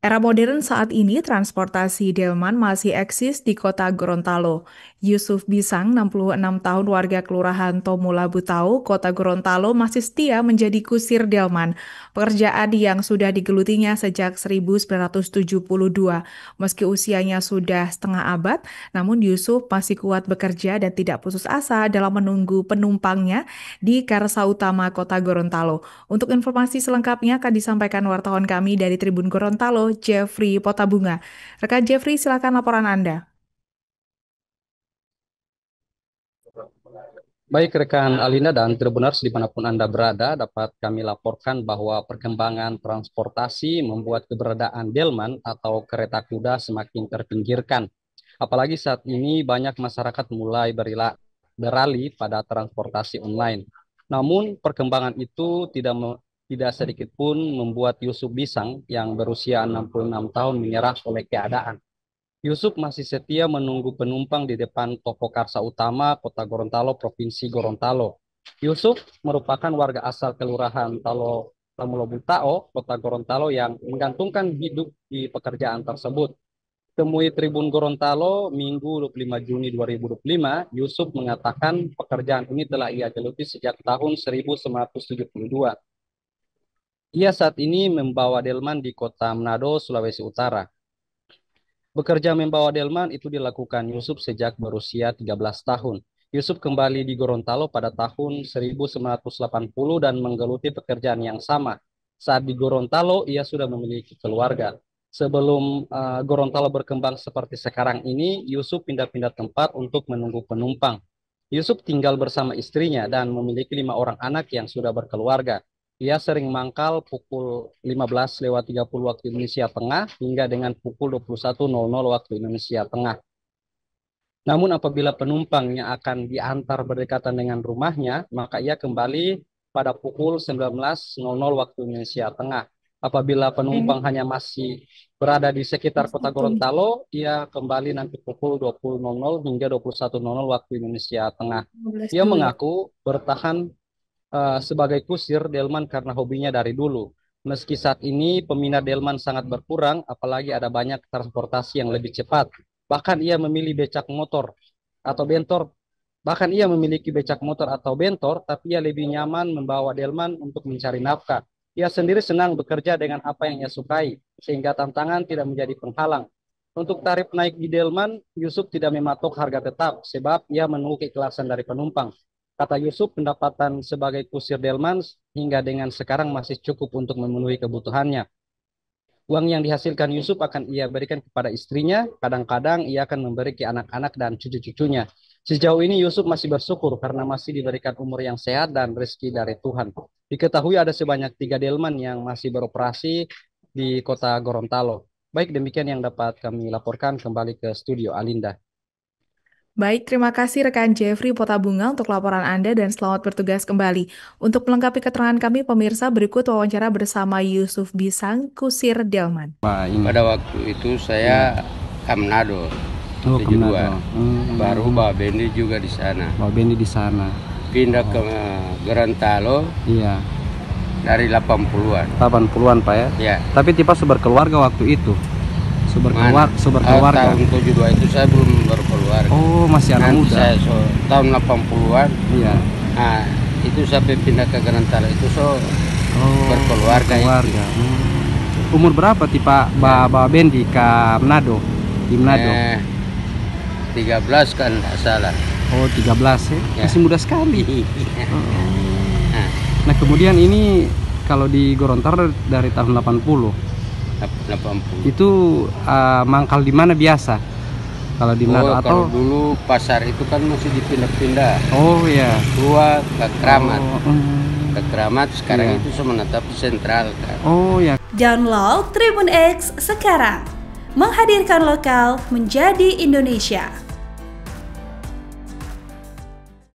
Era modern saat ini, transportasi delman masih eksis di kota Gorontalo. Yusuf Bisang, 66 tahun warga Kelurahan Tomula Butau, kota Gorontalo masih setia menjadi kusir delman. Pekerjaan yang sudah digelutinya sejak 1972. Meski usianya sudah setengah abad, namun Yusuf masih kuat bekerja dan tidak putus asa dalam menunggu penumpangnya di Karsa Utama kota Gorontalo. Untuk informasi selengkapnya akan disampaikan wartawan kami dari Tribun Gorontalo, Jeffrey Potabunga. Rekan Jeffrey, silakan laporan Anda. Baik rekan Alina dan Tribuners dimanapun Anda berada, dapat kami laporkan bahwa perkembangan transportasi membuat keberadaan delman atau kereta kuda semakin terpinggirkan. Apalagi saat ini banyak masyarakat mulai beralih pada transportasi online. Namun perkembangan itu tidak sedikit pun membuat Yusuf Bisang yang berusia 66 tahun menyerah oleh keadaan. Yusuf masih setia menunggu penumpang di depan toko Karsa Utama, Kota Gorontalo, Provinsi Gorontalo. Yusuf merupakan warga asal Kelurahan Tamulobutao, Kota Gorontalo yang menggantungkan hidup di pekerjaan tersebut. Temui Tribun Gorontalo Minggu 25 Juni 2025, Yusuf mengatakan pekerjaan ini telah ia geluti sejak tahun 1972. Ia saat ini membawa delman di kota Manado, Sulawesi Utara. Bekerja membawa delman itu dilakukan Yusuf sejak berusia 13 tahun. Yusuf kembali di Gorontalo pada tahun 1980 dan menggeluti pekerjaan yang sama. Saat di Gorontalo, ia sudah memiliki keluarga. Sebelum Gorontalo berkembang seperti sekarang ini, Yusuf pindah-pindah tempat untuk menunggu penumpang. Yusuf tinggal bersama istrinya dan memiliki 5 orang anak yang sudah berkeluarga. Ia sering mangkal pukul 15.30 waktu Indonesia Tengah hingga dengan pukul 21.00 waktu Indonesia Tengah. Namun apabila penumpangnya akan diantar berdekatan dengan rumahnya, maka ia kembali pada pukul 19.00 waktu Indonesia Tengah. Apabila penumpang hanya masih berada di sekitar kota Gorontalo, ia kembali nanti pukul 20.00 hingga 21.00 waktu Indonesia Tengah. Ia 12 dulu ya. mengaku bertahan sebagai kusir delman karena hobinya dari dulu. Meski saat ini peminat delman sangat berkurang, apalagi ada banyak transportasi yang lebih cepat. Bahkan ia memilih becak motor atau bentor. Bahkan ia memiliki becak motor atau bentor, tapi ia lebih nyaman membawa delman untuk mencari nafkah. Ia sendiri senang bekerja dengan apa yang ia sukai, sehingga tantangan tidak menjadi penghalang. Untuk tarif naik di delman, Yusuf tidak mematok harga tetap, sebab ia menunggu keikhlasan dari penumpang. Kata Yusuf, pendapatan sebagai kusir delman hingga dengan sekarang masih cukup untuk memenuhi kebutuhannya. Uang yang dihasilkan Yusuf akan ia berikan kepada istrinya, kadang-kadang ia akan memberi ke anak-anak dan cucu-cucunya. Sejauh ini Yusuf masih bersyukur karena masih diberikan umur yang sehat dan rezeki dari Tuhan. Diketahui ada sebanyak 3 delman yang masih beroperasi di kota Gorontalo. Baik, demikian yang dapat kami laporkan. Kembali ke studio Alinda. Baik, terima kasih rekan Jeffrey Potabunga untuk laporan Anda dan selamat bertugas kembali. Untuk melengkapi keterangan kami, pemirsa berikut wawancara bersama Yusuf Bisang, kusir delman. Wah, ini. Pada waktu itu saya ke Manado, Oh, ke 72. Manado. Baru Mbak Bendi juga di sana. Mbak Bendi di sana. Pindah ke Gorontalo Iya, dari 80-an. 80-an Pak ya. Ya. Tapi tipe berkeluarga waktu itu. Mana? Seberkeluarga. Tahun 72 itu saya belum berkeluarga. Oh, masih anak Nanti muda. saya tahun 80-an. Iya. Nah, itu sampai pindah ke Gorontalo itu Oh, berkeluarga itu. keluarga. Umur berapa tipe Mbak Bendi ke Manado? Di Manado. 13 kan tidak salah. Oh, 13 ya. Ya. Masih muda sekali. Nah, Nah, kemudian ini kalau di Gorontalo dari tahun 80. 80. Itu mangkal di mana biasa? Kalau di Manado atau Kalau dulu pasar itu kan masih dipindah-pindah. Oh ya. Tua ke Keramat. Ke Oh, Keramat sekarang Iya. itu saya menetap di sentral kan. oh ya. Download Tribun X sekarang. Menghadirkan lokal menjadi Indonesia.